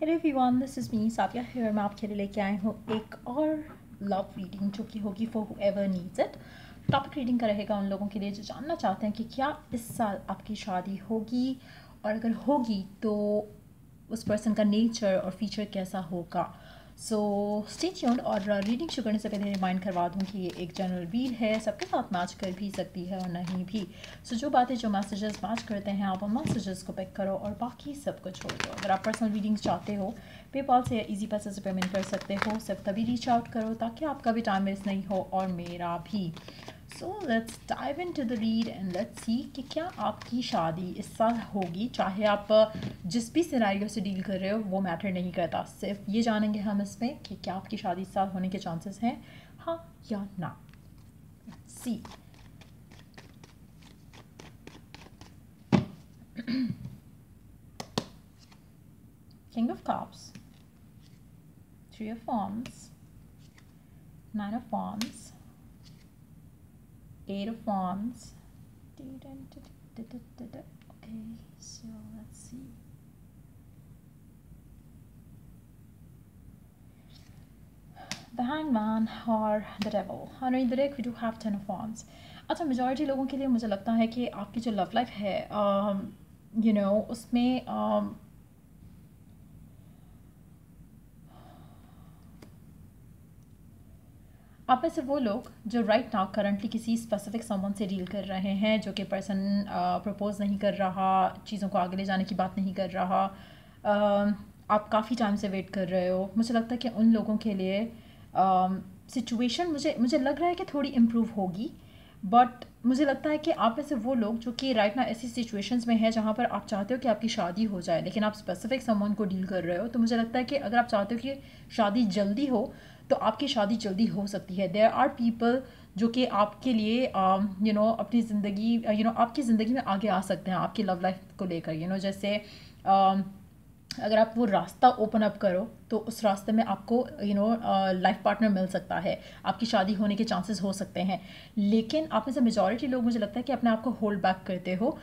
Hello everyone, this is me Satia here. मैं आपके लिए लेके आई हूँ एक और लव रीडिंग जो कि होगी for whoever needs it. Topic reading का रहेगा उन लोगों के लिए जो जानना चाहते हैं कि क्या इस साल आपकी शादी होगी, और अगर होगी तो उस पर्सन का नेचर और फीचर कैसा होगा। So stay tuned. और रीडिंग शुरू करने से पहले रिमाइंड करवा दूँ कि ये एक जनरल रीड है, सबके साथ मैच कर भी सकती है और नहीं भी। सो जो बातें जो मैसेजेस मैच करते हैं आप उन मैसेजेस को पिक करो और बाकी सब को छोड़ दो। अगर आप पर्सनल रीडिंग्स चाहते हो पेपाल से या ईजी पैसे से पेमेंट कर सकते हो। सिर्फ तभी रीच आउट करो ताकि आपका भी टाइम वेस्ट नहीं हो और मेरा भी। So let's dive into the read and let's see कि क्या आपकी शादी इस साल होगी। चाहे आप जिस भी सिनेरियो से डील कर रहे हो वो मैटर नहीं करता, सिर्फ ये जानेंगे हम इसमें कि क्या आपकी शादी इस साल होने के चांसेस हैं, हाँ या ना। सी King of Cups, Three of Wands, Nine of Wands, Eight of Wands. Okay, so let's see. The Hangman or the Devil. And in the deck we do have Ten of Wands. अच्छा, majority लोगों के लिए मुझे लगता है कि आपकी जो लव लाइफ है उसमें आप में से वो लोग जो राइट नाउ करंटली किसी स्पेसिफिक समवन से डील कर रहे हैं, जो कि पर्सन प्रपोज नहीं कर रहा, चीज़ों को आगे ले जाने की बात नहीं कर रहा, आप काफ़ी टाइम से वेट कर रहे हो। मुझे लगता है कि उन लोगों के लिए सिचुएशन मुझे लग रहा है कि थोड़ी इम्प्रूव होगी। बट मुझे लगता है कि आप में से वो लोग जो कि राइट ना ऐसी सिचुएशंस में हैं जहाँ पर आप चाहते हो कि आपकी शादी हो जाए, लेकिन आप स्पेसिफिक समवन को डील कर रहे हो, तो मुझे लगता है कि अगर आप चाहते हो कि शादी जल्दी हो तो आपकी शादी जल्दी हो सकती है। देयर आर पीपल जो कि आपके लिए अपनी ज़िंदगी आपकी ज़िंदगी में आगे आ सकते हैं आपकी लव लाइफ को लेकर। जैसे अगर आप वो रास्ता ओपन अप करो तो उस रास्ते में आपको लाइफ पार्टनर मिल सकता है, आपकी शादी होने के चांसेस हो सकते हैं। लेकिन आप में से मेजॉरिटी लोग मुझे लगता है कि अपने आप को होल्ड बैक करते हो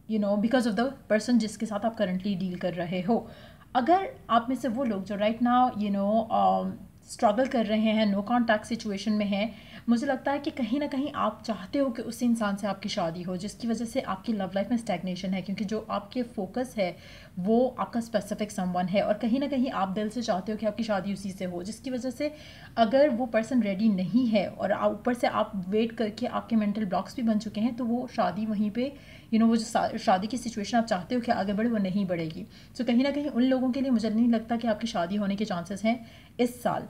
बिकॉज ऑफ द पर्सन जिसके साथ आप करंटली डील कर रहे हो। अगर आप में से वो लोग जो राइट नाउ स्ट्रगल कर रहे हैं, नो कॉन्टैक्ट सिचुएशन में हैं, मुझे लगता है कि कहीं ना कहीं आप चाहते हो कि उस इंसान से आपकी शादी हो, जिसकी वजह से आपकी लव लाइफ में स्टैग्नेशन है, क्योंकि जो आपके फोकस है वो आपका स्पेसिफिक समवन है और कहीं ना कहीं आप दिल से चाहते हो कि आपकी शादी उसी से हो, जिसकी वजह से अगर वो पर्सन रेडी नहीं है और ऊपर से आप वेट करके आपके मेंटल ब्लॉक्स भी बन चुके हैं, तो वो शादी वहीं पे वो जो शादी की सिचुएशन आप चाहते हो कि आगे बढ़े वो नहीं बढ़ेगी। सो कहीं ना कहीं उन लोगों के लिए मुझे नहीं लगता कि आपकी शादी होने के चांसेस हैं इस साल।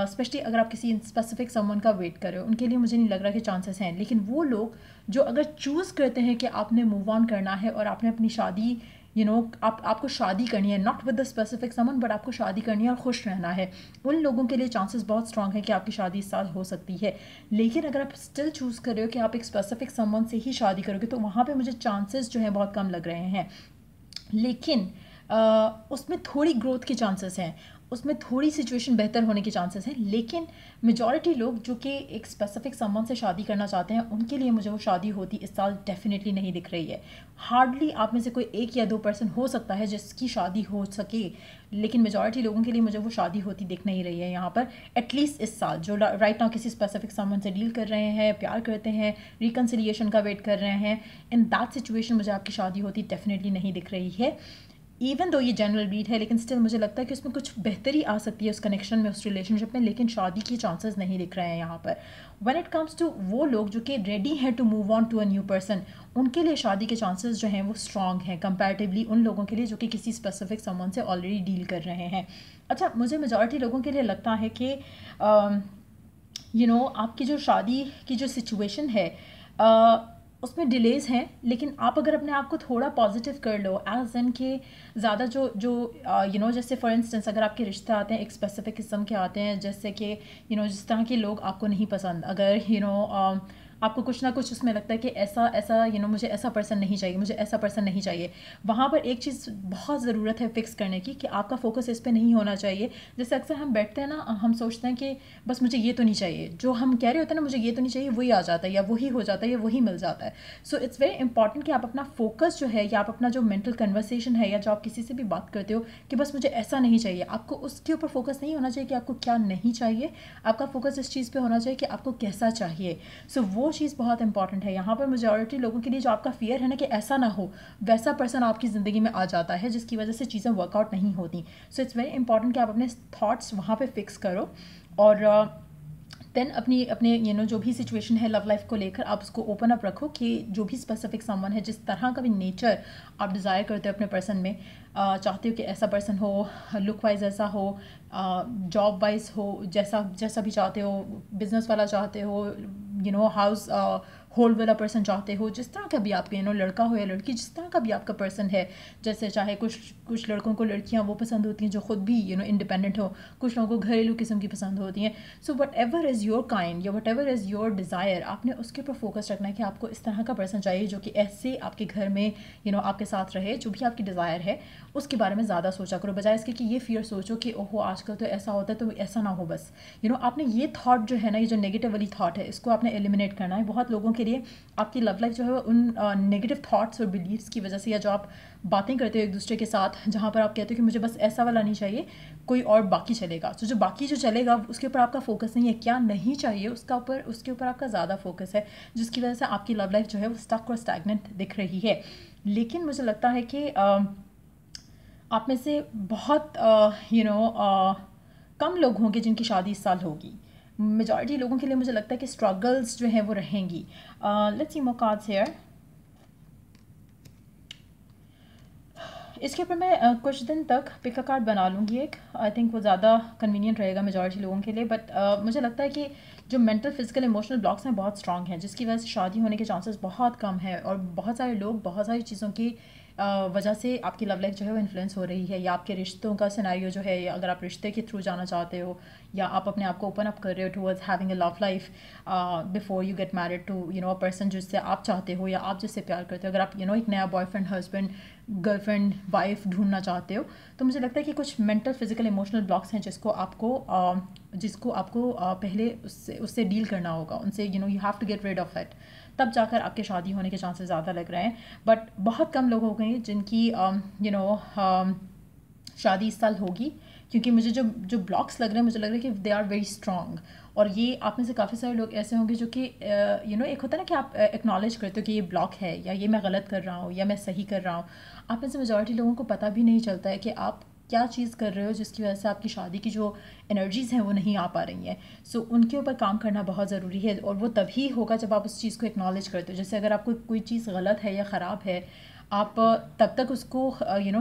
स्पेशली अगर आप किसी स्पेसिफिक समवन का वेट कर रहे हो, उनके लिए मुझे नहीं लग रहा कि चांसेस हैं। लेकिन वो लोग जो अगर चूज़ करते हैं कि आपने मूव ऑन करना है और आपने अपनी शादी आपको शादी करनी है, not with the specific someone, but आपको शादी करनी है और खुश रहना है, उन लोगों के लिए चांसेस बहुत स्ट्रांग है कि आपकी शादी इस साल हो सकती है। लेकिन अगर आप स्टिल चूज़ कर रहे हो कि आप एक स्पेसिफिक समवन से ही शादी करोगे, तो वहाँ पे मुझे चांसेस जो हैं बहुत कम लग रहे हैं। लेकिन उसमें थोड़ी ग्रोथ के चांसेस हैं, उसमें थोड़ी सिचुएशन बेहतर होने के चांसेस हैं। लेकिन मेजॉरिटी लोग जो कि एक स्पेसिफिक समवन से शादी करना चाहते हैं, उनके लिए मुझे वो शादी होती इस साल डेफिनेटली नहीं दिख रही है। हार्डली आप में से कोई एक या दो पर्सन हो सकता है जिसकी शादी हो सके, लेकिन मेजॉरिटी लोगों के लिए मुझे वो शादी होती दिख नहीं रही है यहाँ पर, एटलीस्ट इस साल। जो राइट नाउ किसी स्पेसिफिक समवन से डील कर रहे हैं, प्यार करते हैं, रिकन्सिलिएशन का वेट कर रहे हैं, इन दैट सिचुएशन मुझे आपकी शादी होती डेफिनेटली नहीं दिख रही है। इवन दो ये जनरल रीड है, लेकिन स्टिल मुझे लगता है कि उसमें कुछ बेहतरी आ सकती है उस कनेक्शन में, उस रिलेशनशिप में, लेकिन शादी के चांसेस नहीं दिख रहे हैं यहाँ पर। व्हेन इट कम्स टू वो लोग जो कि रेडी हैं to move on to a new person, उनके लिए शादी के चांसेस जो हैं वो स्ट्रांग हैं कंपैरेटिवली उन लोगों के लिए जो कि किसी स्पेसिफिक समवन से ऑलरेडी डील कर रहे हैं। अच्छा, मुझे मेजॉरिटी लोगों के लिए लगता है कि आपकी जो शादी की जो सिचुएशन है उसमें डिलेज़ हैं, लेकिन आप अगर अपने आप को थोड़ा पॉजिटिव कर लो, एज इन के ज़्यादा जो जैसे फॉर इंस्टेंस अगर आपके रिश्ते आते हैं एक स्पेसिफिक किस्म के आते हैं, जैसे कि जिस तरह के लोग आपको नहीं पसंद, अगर आपको कुछ ना कुछ उसमें लगता है कि ऐसा ऐसा मुझे ऐसा पर्सन नहीं चाहिए, मुझे ऐसा पर्सन नहीं चाहिए। वहाँ पर एक चीज़ बहुत ज़रूरत है फिक्स करने की कि आपका फोकस इस पर नहीं होना चाहिए। जैसे अक्सर हम बैठते हैं ना, हम सोचते हैं कि बस मुझे ये तो नहीं चाहिए, जो हम कह रहे होते हैं ना मुझे ये तो नहीं चाहिए, वही आ जाता है या वही हो जाता है या वही मिल जाता है। सो इट्स वेरी इंपॉर्टेंट कि आप अपना फोकस जो है या आप अपना जो मेंटल कन्वर्सेशन है या जो आप किसी से भी बात करते हो कि बस मुझे ऐसा नहीं चाहिए, आपको उसके ऊपर फोकस नहीं होना चाहिए कि आपको क्या नहीं चाहिए। आपका फोकस इस चीज़ पे होना चाहिए कि आपको कैसा चाहिए। सो वो चीज़ बहुत इंपॉर्टेंट है। यहाँ पर मेजॉरिटी लोगों के लिए जो आपका फियर है ना कि ऐसा ना हो, वैसा पर्सन आपकी ज़िंदगी में आ जाता है जिसकी वजह से चीज़ें वर्कआउट नहीं होती। सो इट्स वेरी इंपॉर्टेंट कि आप अपने थाट्स वहाँ पे फिक्स करो और देन अपने जो भी सिचुएशन है लव लाइफ को लेकर आप उसको ओपन अप रखो कि जो भी स्पेसिफिक समवन है, जिस तरह का भी नेचर आप डिज़ायर करते हो अपने पर्सन में, चाहते हो कि ऐसा पर्सन हो, लुक वाइज ऐसा हो, जॉब वाइज हो, जैसा जैसा भी चाहते हो, बिजनेस वाला चाहते हो, हाउस होल्ड वाला पर्सन चाहते हो, जिस तरह का भी आपके लड़का हो या लड़की, जिस तरह का भी आपका पर्सन है। जैसे चाहे कुछ लड़कों को लड़कियां वो पसंद होती हैं जो खुद भी इंडिपेंडेंट हो, कुछ लोगों को घरेलू किस्म की पसंद होती हैं। So whatever is your kind या whatever is your desire, आपने उसके ऊपर फोकस रखना है कि आपको इस तरह का पर्सन चाहिए जो कि ऐसे आपके घर में आपके साथ रहे। जो भी आपकी डिज़ायर है उसके बारे में ज़्यादा सोचा करो, बजाय इसके कि ये फियर सोचो कि ओहो आजकल तो ऐसा होता है, तो ऐसा ना हो। बस आपने ये थॉट जो है ना, ये जो नेगेटिव वाली थॉट है, इसको आपने एलिमिनेट करना है। बहुत लोगों के लिए आपकी लव लाइफ जो है उन नेगेटिव थॉट्स और बिलीव्स की वजह से, या जो आप बातें करते हो एक दूसरे के साथ जहाँ पर आप कहते हो कि मुझे बस ऐसा वाला नहीं चाहिए, कोई और बाकी चलेगा। तो जो बाकी जो चलेगा उसके ऊपर आपका फोकस नहीं है, क्या नहीं चाहिए उसके ऊपर आपका ज़्यादा फोकस है, जिसकी वजह से आपकी लव लाइफ जो है वो स्टक और स्टैग्नेंट दिख रही है। लेकिन मुझे लगता है कि आप में से बहुत कम लोग होंगे जिनकी शादी इस साल होगी। मेजॉरिटी लोगों के लिए मुझे लगता है कि स्ट्रगल्स जो हैं वो रहेंगी। Let's see more cards here. इसके ऊपर मैं कुछ दिन तक पिक अ कार्ड बना लूँगी एक, आई थिंक वो ज़्यादा कन्वीनियंट रहेगा मेजॉरिटी लोगों के लिए। बट मुझे लगता है कि जो मेंटल फिजिकल इमोशनल ब्लॉक्स हैं बहुत स्ट्रांग हैं, जिसकी वजह से शादी होने के चांसेस बहुत कम है। और बहुत सारे लोग बहुत सारी चीज़ों की वजह से आपकी लव लाइफ जो है वो इन्फ्लुएंस हो रही है, या आपके रिश्तों का सिनेरियो जो है, या अगर आप रिश्ते के थ्रू जाना चाहते हो, या आप अपने आप को ओपन अप कर रहे हो towards having a love life before you get married to a person जिससे आप चाहते हो या आप जिससे प्यार करते हो। अगर आप एक नया बॉयफ्रेंड, हस्बैंड, गर्लफ्रेंड, वाइफ ढूंढना चाहते हो, तो मुझे लगता है कि कुछ मेंटल फिजिकल इमोशनल ब्लॉक्स हैं जिसको आपको पहले उससे डील करना होगा, उनसे you have to get rid of it, तब जाकर आपके शादी होने के चांसेस ज़्यादा लग रहे हैं। बट बहुत कम लोग हो गए जिनकी शादी इस साल होगी, क्योंकि मुझे जो ब्लॉक्स लग रहे हैं, मुझे लग रहा है कि दे आर वेरी स्ट्रॉन्ग। और ये आप में से काफ़ी सारे लोग ऐसे होंगे जो कि एक होता है ना कि आप एक्नॉलेज करते हो कि ये ब्लॉक है, या ये मैं गलत कर रहा हूँ, या मैं सही कर रहा हूँ। आप में से मेजॉरिटी लोगों को पता भी नहीं चलता है कि आप क्या चीज़ कर रहे हो जिसकी वजह से आपकी शादी की जो एनर्जीज़ हैं वो नहीं आ पा रही हैं। सो उनके ऊपर काम करना बहुत ज़रूरी है, और वो तभी होगा जब आप उस चीज़ को एक्नॉलेज करते हो। जैसे अगर आपको कोई चीज़ गलत है या ख़राब है, आप तब तक उसको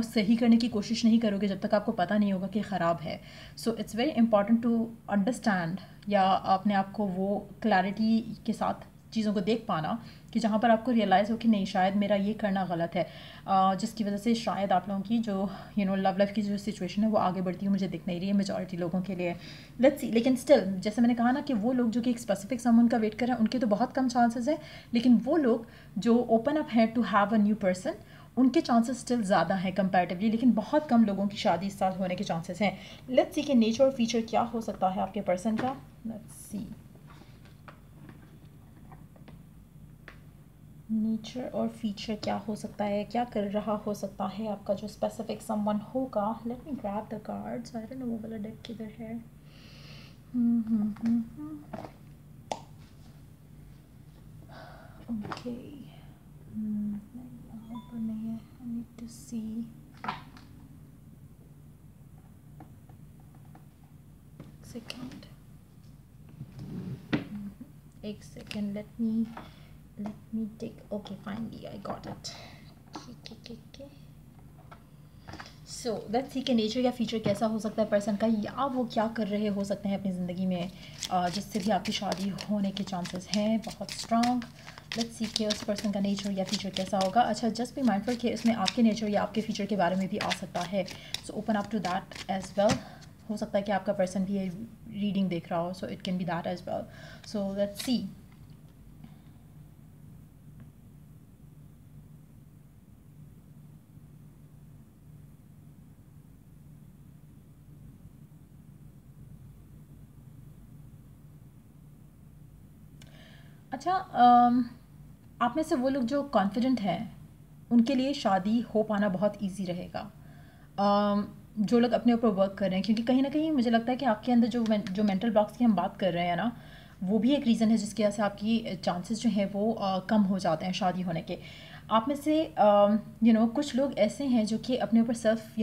सही करने की कोशिश नहीं करोगे जब तक आपको पता नहीं होगा कि ख़राब है। So it's very important to understand, या अपने आप को वो क्लैरिटी के साथ चीज़ों को देख पाना कि जहाँ पर आपको रियलाइज़ हो कि नहीं, शायद मेरा ये करना गलत है, जिसकी वजह से शायद आप लोगों की जो लव लाइफ की जो सिचुएशन है वो आगे बढ़ती हुई मुझे दिख नहीं रही है मेजॉरिटी लोगों के लिए। Let's see. लेकिन स्टिल, जैसे मैंने कहा ना कि वो लोग जो कि एक स्पेसिफिक समवन का वेट कर रहे हैं उनके तो बहुत कम चांसेस है, लेकिन वो लोग जो ओपन अप हैं to have a new person, उनके चांसेस स्टिल ज़्यादा हैं कंपैरेटिवली। लेकिन बहुत कम लोगों की शादी इस साल होने के चांसेस हैं। लेट्स सी कि नेचर और फीचर क्या हो सकता है आपके पर्सन का। लेट्स सी नेचर और फीचर क्या हो सकता है, क्या कर रहा हो सकता है आपका जो स्पेसिफिक समवन होगा। Let me grab the cards. I don't know वो वाला डेक किधर है। ओके, यहाँ पर नहीं है। I need to see. Second, एक second, let me take. Okay, finally I got it. So let's see के नेचर या फीचर कैसा हो सकता है पर्सन का, या वो क्या कर रहे हो सकते हैं अपनी ज़िंदगी में जिससे भी आपकी शादी होने के चांसेस हैं बहुत स्ट्रॉन्ग। लेट्स सी के उस पर्सन का नेचर या फीचर कैसा होगा। अच्छा, जस्ट बी माइंडफुल कि इसमें आपके नेचर या आपके फीचर के बारे में भी आ सकता है। So open up to that as well. हो सकता है कि आपका पर्सन भी ये रीडिंग देख रहा हो, so it can be that as well. So let's see. अच्छा, आप में से वो लोग जो कॉन्फिडेंट हैं उनके लिए शादी हो पाना बहुत इजी रहेगा। जो लोग अपने ऊपर वर्क कर रहे हैं, क्योंकि कहीं ना कहीं मुझे लगता है कि आपके अंदर जो मेंटल ब्लॉक्स की हम बात कर रहे हैं ना, वो भी एक रीज़न है जिसकी वजह से आपकी चांसेस जो हैं वो कम हो जाते हैं शादी होने के। आप में से कुछ लोग ऐसे हैं जो कि अपने ऊपर सेल्फ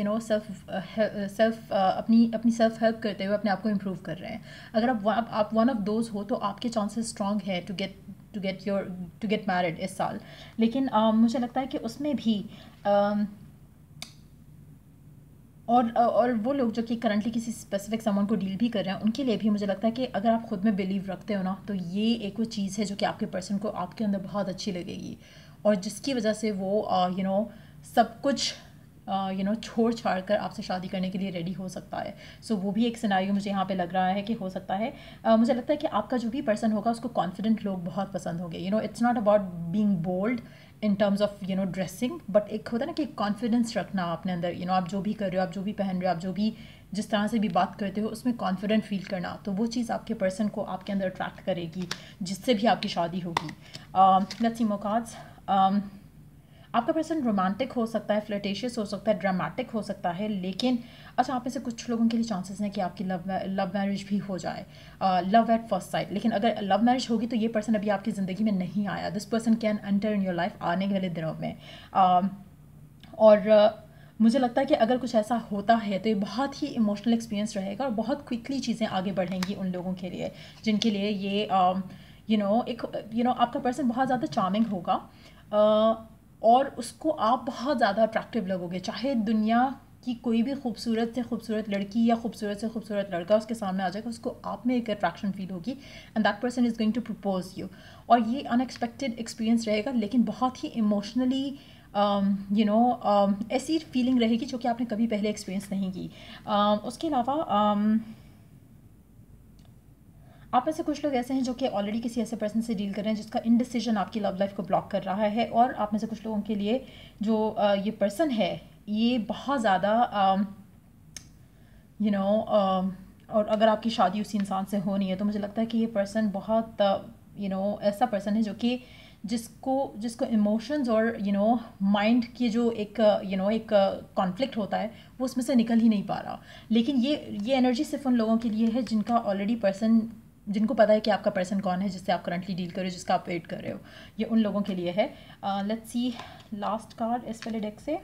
अपनी अपनी सेल्फ हेल्प करते हुए अपने आप को इम्प्रूव कर रहे हैं। अगर आप वन ऑफ दोज हो तो आपके चांसेस स्ट्रॉन्ग है टू गेट मैरिड इस साल। लेकिन मुझे लगता है कि उसमें भी um, और वो लोग जो कि करंटली किसी स्पेसिफिक सामान को डील भी कर रहे हैं, उनके लिए भी मुझे लगता है कि अगर आप खुद में बिलीव रखते हो ना, तो ये एक वो चीज़ है जो कि आपके पर्सन को आपके अंदर बहुत अच्छी लगेगी, और जिसकी वजह से वो सब कुछ छोड़ छाड़ कर आपसे शादी करने के लिए रेडी हो सकता है। सो वो भी एक सिनेरियो मुझे यहाँ पे लग रहा है कि हो सकता है। मुझे लगता है कि आपका जो भी पर्सन होगा उसको कॉन्फिडेंट लोग बहुत पसंद होंगे। It's not about being bold in terms of dressing, but एक होता है ना कि कॉन्फिडेंस रखना अपने अंदर। आप जो भी कर रहे हो, आप जो भी पहन रहे हो, आप जो भी जिस तरह से भी बात करते हो, उसमें कॉन्फिडेंट फील करना, तो वो चीज़ आपके पर्सन को आपके अंदर अट्रैक्ट करेगी, जिससे भी आपकी शादी होगी। Let's see more cards. आपका पर्सन रोमांटिक हो सकता है, फ्लर्टेशियस हो सकता है, ड्रामेटिक हो सकता है, लेकिन अच्छा, आप में से कुछ लोगों के लिए चांसेस हैं कि आपकी लव मैरिज भी हो जाए, लव एट फर्स्ट साइट। लेकिन अगर लव मैरिज होगी तो ये पर्सन अभी आपकी ज़िंदगी में नहीं आया। This person can enter in your life आने वाले दिनों में। और मुझे लगता है कि अगर कुछ ऐसा होता है तो ये बहुत ही इमोशनल एक्सपीरियंस रहेगा, और बहुत क्विकली चीज़ें आगे बढ़ेंगी उन लोगों के लिए जिनके लिए ये आपका पर्सन बहुत ज़्यादा चार्मिंग होगा, और उसको आप बहुत ज़्यादा अट्रैक्टिव लगोगे। चाहे दुनिया की कोई भी खूबसूरत से खूबसूरत लड़की या खूबसूरत से खूबसूरत लड़का उसके सामने आ जाएगा, उसको आप में एक अट्रैक्शन फील होगी, and that person is going to propose you. और ये अनएक्सपेक्टेड एक्सपीरियंस रहेगा, लेकिन बहुत ही इमोशनली ऐसी फीलिंग रहेगी जो कि आपने कभी पहले एक्सपीरियंस नहीं की। उसके अलावा आप में से कुछ लोग ऐसे हैं जो कि ऑलरेडी किसी ऐसे पर्सन से डील कर रहे हैं जिसका इनडिसीजन आपकी लव लाइफ को ब्लॉक कर रहा है, और आप में से कुछ लोगों के लिए जो ये पर्सन है ये बहुत ज़्यादा और अगर आपकी शादी उसी इंसान से हो नहीं है तो मुझे लगता है कि ये पर्सन बहुत ऐसा पर्सन है जो कि जिसको इमोशंस और माइंड की जो एक कॉन्फ्लिक्ट होता है वो उसमें से निकल ही नहीं पा रहा। लेकिन ये एनर्जी सिर्फ उन लोगों के लिए है जिनका ऑलरेडी पर्सन, जिनको पता है कि आपका पर्सन कौन है जिससे आप करंटली डील कर रहे हो, जिसका आप वेट कर रहे हो, ये उन लोगों के लिए है। लेट्स सी लास्ट कार्ड इस वाले डेक से।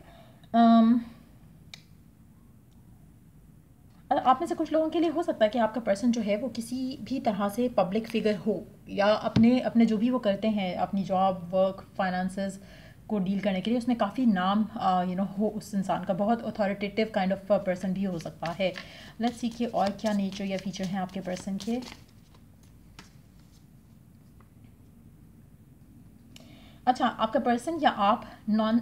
आप में से कुछ लोगों के लिए हो सकता है कि आपका पर्सन जो है वो किसी भी तरह से पब्लिक फिगर हो, या अपने अपने जो भी वो करते हैं, अपनी जॉब, वर्क, फाइनेंसेस को डील करने के लिए उसमें काफ़ी नाम हो उस इंसान का, बहुत अथॉरिटेटिव काइंड ऑफ पर्सन भी हो सकता है। लेट्स सी कि और क्या नेचर या फीचर हैं आपके पर्सन के। अच्छा, आपका पर्सन या आप नॉन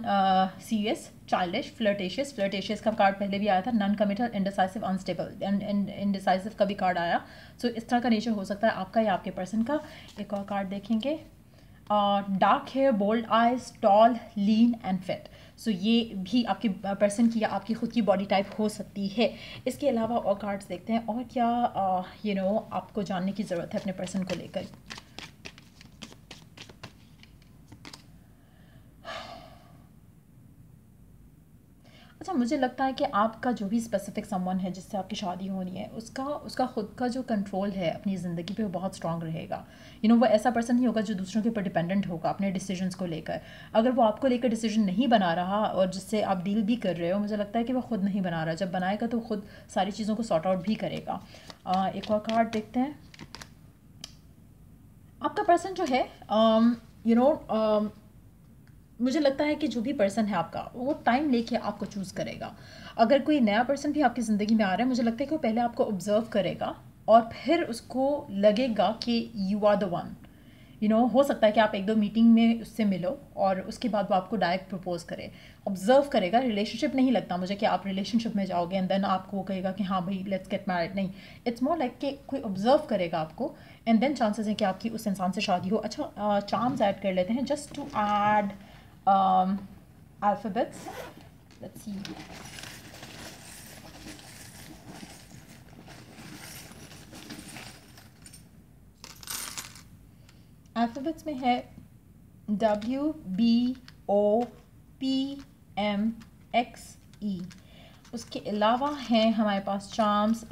सीरियस, चाइल्डिश, फ्लर्टेशियस का कार्ड पहले भी आया था, non committal, indecisive, unstable, indecisive का भी कार्ड आया। सो इस तरह का नेचर हो सकता है आपका या आपके पर्सन का। एक और कार्ड देखेंगे। Dark hair, bold eyes, tall, lean and fit. So ये भी आपके पर्सन की या आपकी खुद की बॉडी टाइप हो सकती है। इसके अलावा और कार्ड्स देखते हैं और क्या आपको जानने की ज़रूरत है अपने पर्सन को लेकर। अच्छा, मुझे लगता है कि आपका जो भी स्पेसिफिक समवन है जिससे आपकी शादी होनी है, उसका खुद का जो कंट्रोल है अपनी ज़िंदगी पे वो बहुत स्ट्रांग रहेगा। वो ऐसा पर्सन नहीं होगा जो दूसरों के ऊपर डिपेंडेंट होगा अपने डिसीजंस को लेकर। अगर वो आपको लेकर डिसीजन नहीं बना रहा और जिससे आप डील भी कर रहे हो, मुझे लगता है कि वो खुद नहीं बना रहा। जब बनाएगा तो खुद सारी चीज़ों को सॉर्ट आउट भी करेगा। एक और कार्ड देखते हैं। आपका पर्सन जो है मुझे लगता है कि जो भी पर्सन है आपका, वो टाइम लेके आपको चूज़ करेगा। अगर कोई नया पर्सन भी आपकी ज़िंदगी में आ रहा है, मुझे लगता है कि वो पहले आपको ऑब्जर्व करेगा और फिर उसको लगेगा कि यू आर द वन। हो सकता है कि आप 1-2 मीटिंग में उससे मिलो और उसके बाद वो आपको डायरेक्ट प्रपोज करे। ऑब्जर्व करेगा, रिलेशनशिप नहीं लगता मुझे कि आप रिलेशनशिप में जाओगे एंड देन आपको कहेगा कि हाँ भाई लेट्स गेट मैरिड। नहीं, इट्स मोर लाइक कि कोई ऑब्जर्व करेगा आपको, एंड देन चांसेस हैं कि आपकी उस इंसान से शादी हो। अच्छा, चार्म्स ऐड कर लेते हैं just to add alphabets. Let's see. Alphabets में है WBOPMXE। उसके अलावा हैं हमारे पास चार्म्स,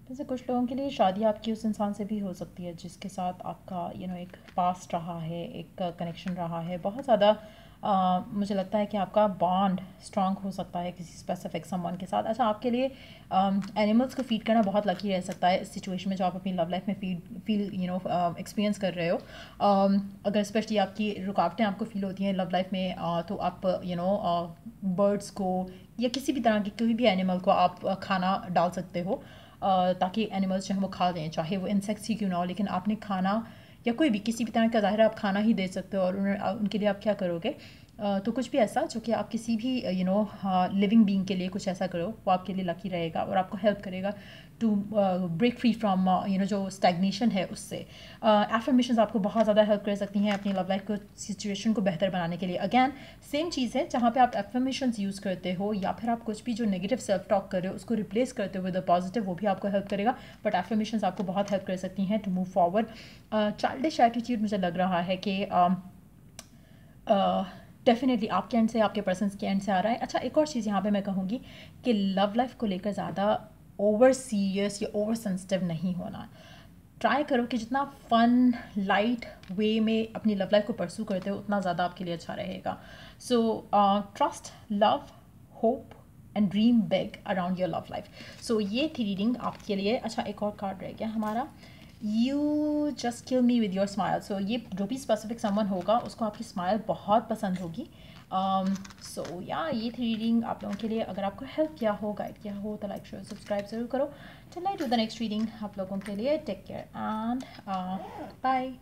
जैसे कुछ लोगों के लिए शादी आपकी उस इंसान से भी हो सकती है जिसके साथ आपका एक पास्ट रहा है, एक कनेक्शन रहा है बहुत ज़्यादा। मुझे लगता है कि आपका बॉन्ड स्ट्रांग हो सकता है किसी स्पेसिफिक समवन के साथ। अच्छा, आपके लिए एनिमल्स को फीड करना बहुत लकी रह सकता है इस सिचुएशन में जो आप अपनी लव लाइफ में फील एक्सपीरियंस कर रहे हो। अगर स्पेशली आपकी रुकावटें आपको फील होती हैं लव लाइफ में, तो आप बर्ड्स को या किसी भी तरह की कोई भी एनिमल को आप खाना डाल सकते हो, ताकि एनिमल्स जो हैं वो खा लें, चाहे वो इंसेक्ट्स ही क्यों ना हो। लेकिन आपने खाना या कोई भी किसी भी तरह का ज़ाहिर आप खाना ही दे सकते हो, और उनके लिए आप क्या करोगे, तो कुछ भी ऐसा जो कि आप किसी भी लिविंग बीइंग के लिए कुछ ऐसा करो, वो आपके लिए लकी रहेगा और आपको हेल्प करेगा टू ब्रेक फ्री फ्रॉम जो स्टैग्नेशन है उससे। एफर्मेशंस आपको बहुत ज़्यादा हेल्प कर सकती हैं अपनी लव लाइफ को सिचुएशन को बेहतर बनाने के लिए। अगैन सेम चीज़ है, जहाँ पे आप एफर्मेशंस यूज़ करते हो या फिर आप कुछ भी जो नेगेटिव सेल्फ टॉक कर रहे हो उसको रिप्लेस करते हो विद अ पॉजिटिव, वो भी आपको हेल्प करेगा। बट एफर्मेशंस आपको बहुत हेल्प कर सकती हैं to move forward. Childish attitude मुझे लग रहा है कि डेफिनेटली आपके एंड से, आपके पर्सन के एंड से आ रहा है। अच्छा, एक और चीज़ यहाँ पे मैं कहूँगी कि लव लाइफ को लेकर ज़्यादा ओवर सीरियस या ओवर सेंसिटिव नहीं होना। ट्राई करो कि जितना फ़न लाइट वे में अपनी लव लाइफ को परस्यू करते हो उतना ज़्यादा आपके लिए अच्छा रहेगा। So trust, love, hope and dream big around your love life. So ये थी रीडिंग आपके लिए। अच्छा, एक और कार्ड रह गया हमारा, you just kill me with your smile. So ये जो भी स्पेसिफिक समवन होगा उसको आपकी स्माइल बहुत पसंद होगी। सो या ये थी रीडिंग आप लोगों के लिए। अगर आपको हेल्प किया हो, गाइड किया हो, तो लाइक, शेयर, सब्सक्राइब ज़रूर करो। Till I do the next reading आप लोगों के लिए, टेक केयर एंड बाय।